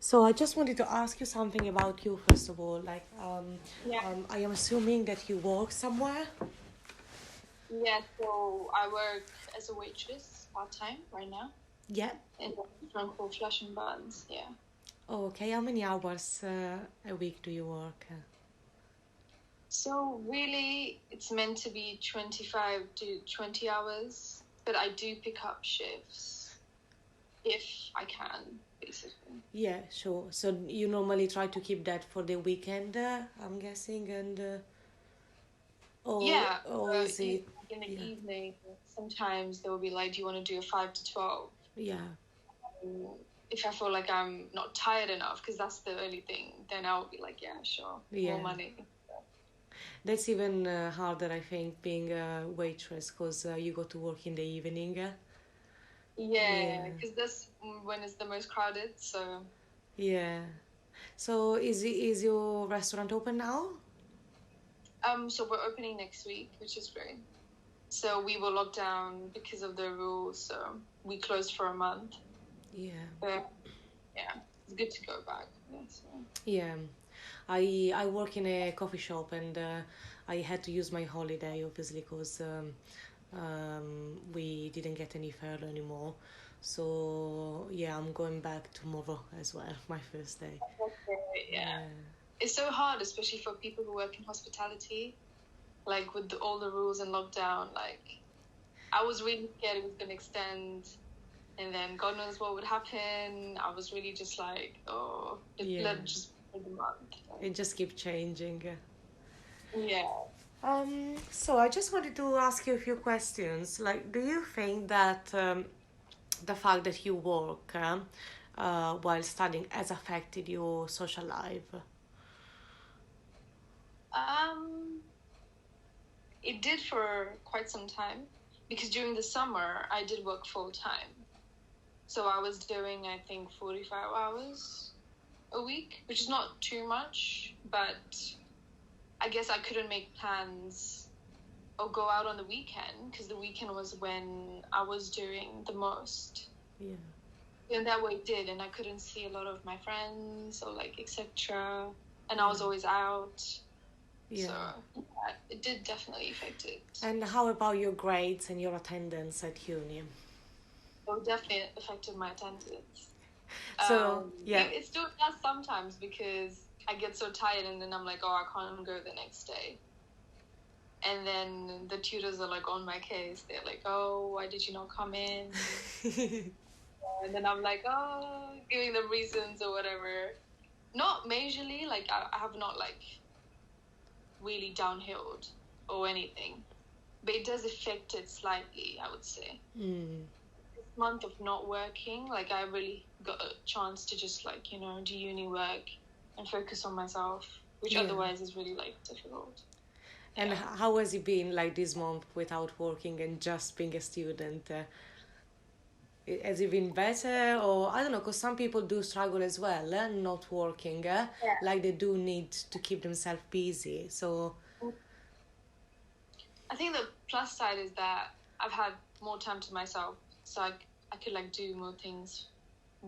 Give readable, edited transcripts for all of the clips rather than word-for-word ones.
So I just wanted to ask you something about you first of all. Yeah, I am assuming that you work somewhere. yeah. So I work as a waitress part time right now Yeah. in a restaurant called Flush and Buns. Yeah. Okay. How many hours a week do you work? So really, it's meant to be 25 to 20 hours, but I do pick up shifts if I can, basically. Yeah, sure. So you normally try to keep that for the weekend, I'm guessing, and Yeah, or is it? in the Yeah. evening, sometimes they'll be like, "Do you want to do a 5 to 12?" Yeah. If I feel like I'm not tired enough, because that's the only thing, then I'll be like, "Yeah, sure, more Yeah. money." That's even harder, I think, being a waitress because you go to work in the evening. Yeah, Yeah. because that's when it's the most crowded. So, Yeah. So is your restaurant open now? so we're opening next week, which is great. So we were locked down because of the rules, so we closed for a month. Yeah. But yeah, it's good to go back. Yeah, so. Yeah. I work in a coffee shop and I had to use my holiday obviously because we didn't get any furlough anymore. So yeah, I'm going back tomorrow as well, my first day. Okay, yeah, Yeah. it's so hard, especially for people who work in hospitality. Like with all the rules and lockdown, like I was really scared it was gonna extend, and then God knows what would happen. I was really just like, oh, Yeah. let just for the month. It just keeps changing. Yeah. So I just wanted to ask you a few questions. Like, do you think that the fact that you work while studying has affected your social life? Um, it did for quite some time because during the summer I did work full time. So I was doing, I think, 45 hours a week, which is not too much, but I guess I couldn't make plans or go out on the weekend because the weekend was when I was doing the most. Yeah. In that way it did, and I couldn't see a lot of my friends or like etc. And I Yeah. was always out. Yeah. So yeah, it did definitely affect it. And how about your grades and your attendance at uni? It definitely affected my attendance. So, yeah. It still does sometimes because I get so tired and then I'm like, oh, I can't go the next day. And then the tutors are like on my case. They're like, oh, why did you not come in? And then I'm like, oh, giving them reasons or whatever. Not majorly, like I have not like really downhilled or anything. But it does affect it slightly, I would say. Mm. This month of not working, like I really got a chance to just like, do uni work and focus on myself, which Yeah. otherwise is really like difficult. And Yeah. how has it been like this month without working and just being a student? Has it been better, or I don't know? Because some people do struggle as well, not working. Like they do need to keep themselves busy. So I think the plus side is that I've had more time to myself, so I could like do more things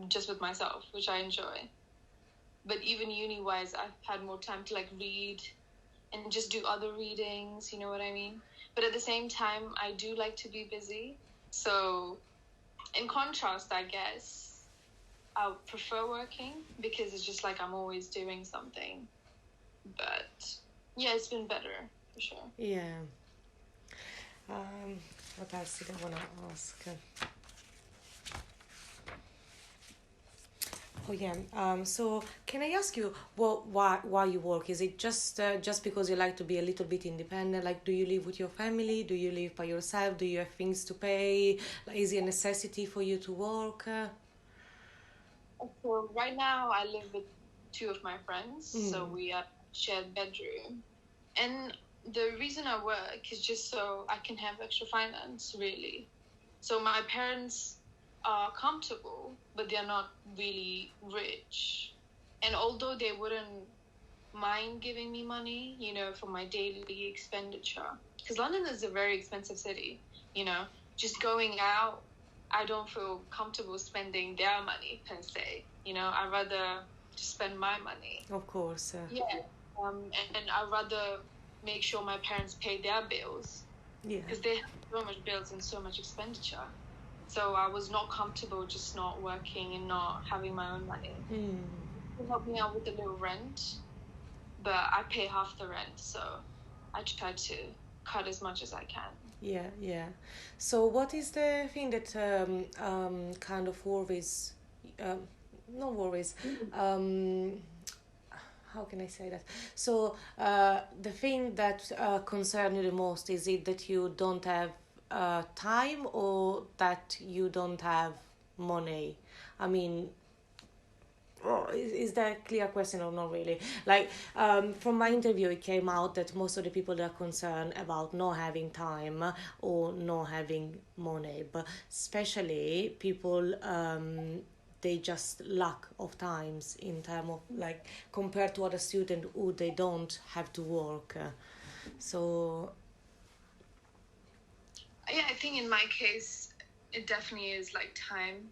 just with myself, which I enjoy. But even uni wise, I've had more time to like read and just do other readings, you know what I mean? But at the same time, I do like to be busy. So in contrast, I guess I would prefer working because it's just like I'm always doing something. But yeah, it's been better for sure. yeah. What else did I want to ask? Oh yeah. So can I ask you why you work? Is it just because you like to be a little bit independent? Like, do you live with your family? Do you live by yourself? Do you have things to pay? Like, is it a necessity for you to work? So right now, I live with two of my friends, so we are shared bedroom. And the reason I work is just so I can have extra finance, really. So my parents are comfortable, but they're not really rich. And although they wouldn't mind giving me money, for my daily expenditure, because London is a very expensive city, just going out. I don't feel comfortable spending their money per se. You know, I'd rather just spend my money. Of course. Yeah. And I'd rather make sure my parents pay their bills Yeah. because they have so much bills and so much expenditure. So I was not comfortable just not working and not having my own money. They helped me out with the little rent, but I pay half the rent, so I try to cut as much as I can. Yeah, yeah. So, what is the thing that kind of worries, um, not worries, um, how can I say that? So, the thing that concerns you the most, is it that you don't have time or that you don't have money? I mean, oh, is that a clear question or not really? Like, from my interview, it came out that most of the people are concerned about not having time or not having money, but especially people, they just lack of times in term of like compared to other students who they don't have to work. So Yeah, I think in my case, it definitely is like time,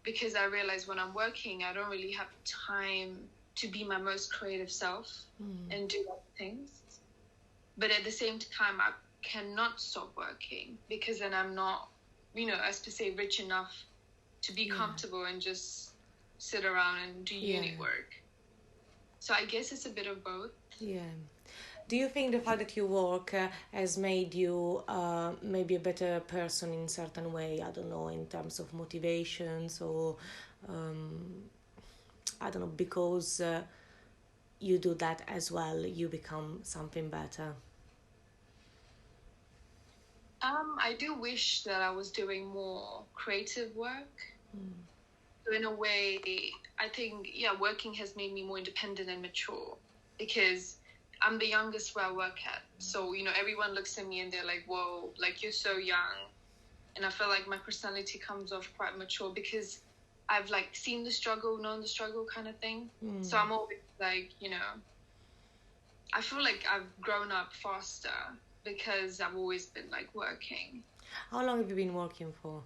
because I realize when I'm working, I don't really have time to be my most creative self and do other things. But at the same time, I cannot stop working because then I'm not, as per se, rich enough to be comfortable and just sit around and do uni work. So I guess it's a bit of both. yeah. Do you think the fact that you work has made you maybe a better person in certain way? I don't know, in terms of motivations or I don't know, because you do that as well, you become something better. I do wish that I was doing more creative work. So in a way, I think, working has made me more independent and mature because I'm the youngest where I work at. So, everyone looks at me and they're like, whoa, like you're so young. And I feel like my personality comes off quite mature because I've like seen the struggle, known the struggle kind of thing. So I'm always like, I feel like I've grown up faster because I've always been like working. How long have you been working for?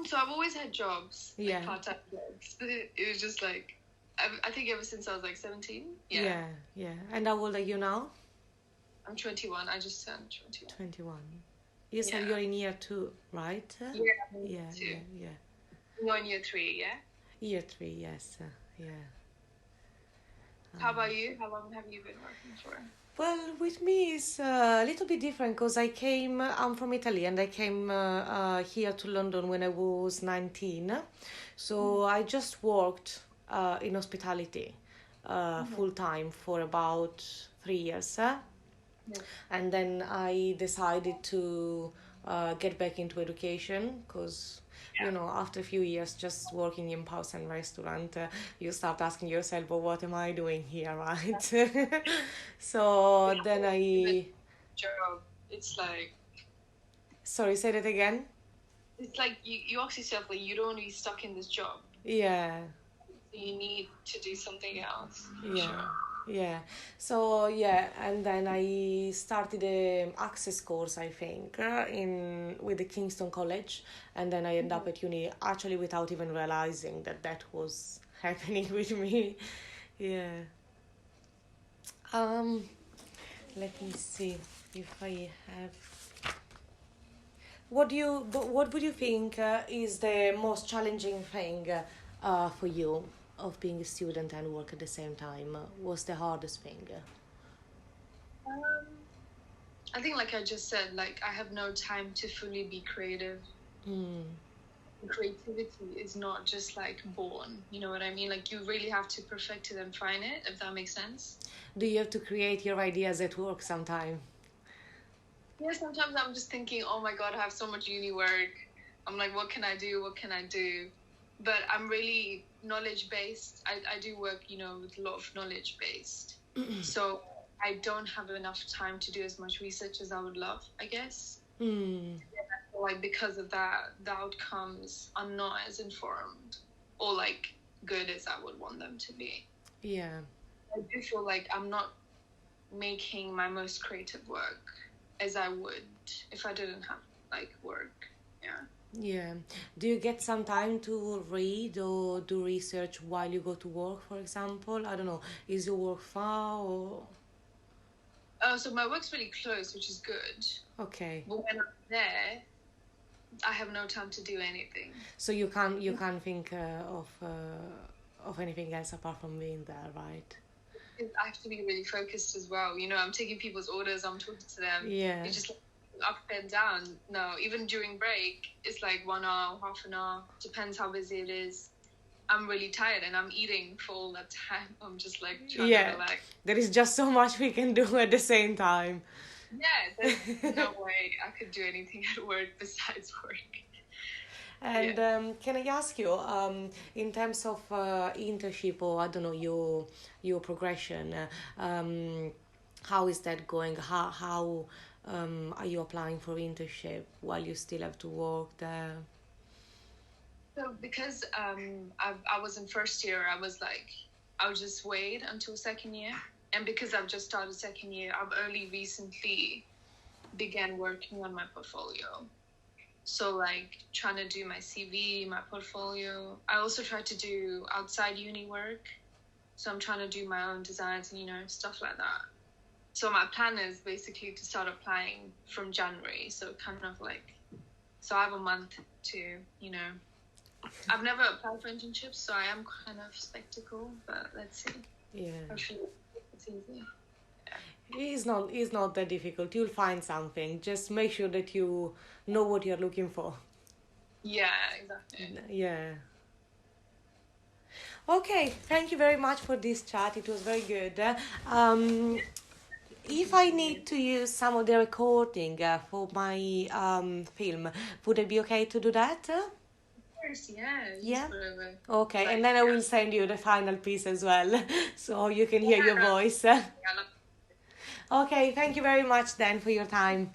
So I've always had jobs, like Yeah. part-time jobs. It was just like, I think ever since I was like 17. Yeah, yeah. And how old are you now? I'm 21. I just turned 21. 21. You said you're in year 2, right? Yeah, I'm in Yeah, year two. yeah, yeah. You're in year 3, yeah? Year 3, yes. Yeah. How about you? How long have you been working for? Well, with me it's a little bit different because I'm from Italy and I came here to London when I was 19. So I just worked in hospitality full time for about 3 years. And then I decided to get back into education because after a few years just working in pubs and restaurant, you start asking yourself, well, what am I doing here, right? So then Job. It's like, sorry, say that again. it's like you ask yourself, like, you don't want to be stuck in this job. Yeah, You need to do something else. yeah. Sure. Yeah, so yeah, and then I started a access course, I think, in with the Kingston College, and then I ended up at uni actually without even realizing that that was happening with me. Yeah. Let me see if I have. What would you think is the most challenging thing for you of being a student and work at the same time? What's the hardest thing? I think, like I just said, like I have no time to fully be creative. Creativity is not just like born, you know what I mean? Like you really have to perfect it and find it, if that makes sense. Do you have to create your ideas at work sometime? Yeah, sometimes I'm just thinking, oh my god, I have so much uni work. I'm like, what can I do? But I'm really knowledge based. I do work, with a lot of knowledge based. So I don't have enough time to do as much research as I would love, I guess. Like because of that, the outcomes are not as informed or like good as I would want them to be. Yeah. I do feel like I'm not making my most creative work as I would if I didn't have like work. Yeah. Yeah. Do you get some time to read or do research while you go to work, for example? I don't know. Is your work far or Oh, so my work's really close, which is good. okay? But when I'm there, I have no time to do anything. So you can't think of anything else apart from being there, right? I have to be really focused as well. You know, I'm taking people's orders, I'm talking to them. Yeah. You just like, up and down. No, even during break, it's like 1 hour, half an hour. Depends how busy it is. I'm really tired and I'm eating for all that time. I'm just like trying to Yeah. relax. There is just so much we can do at the same time. Yeah, there's no way I could do anything at work besides work. And Yeah. can I ask you, in terms of internship or I don't know your progression, how is that going? How are you applying for internship while you still have to work there? So because I was in first year, I was like, I'll just wait until second year. And because I've just started second year, I've only recently began working on my portfolio. So like trying to do my CV, my portfolio. I also try to do outside uni work. So I'm trying to do my own designs and, you know, stuff like that. So my plan is basically to start applying from January. So kind of like, so I have a month to, you know, I've never applied for internships, so I am kind of skeptical, but let's see. Yeah. Hopefully it's easy. It's not that difficult. You'll find something. Just make sure that you know what you're looking for. Yeah, exactly. Yeah. Okay, thank you very much for this chat. It was very good. If I need to use some of the recording for my film, would it be okay to do that? Of course, yeah. Yeah? Just whatever. Okay, Like, and then I yeah. will send you the final piece as well, so you can hear Yeah, your no, voice. I love Okay, thank you very much then for your time.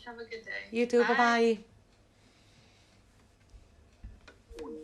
Have a good day. You too, bye Bye. bye.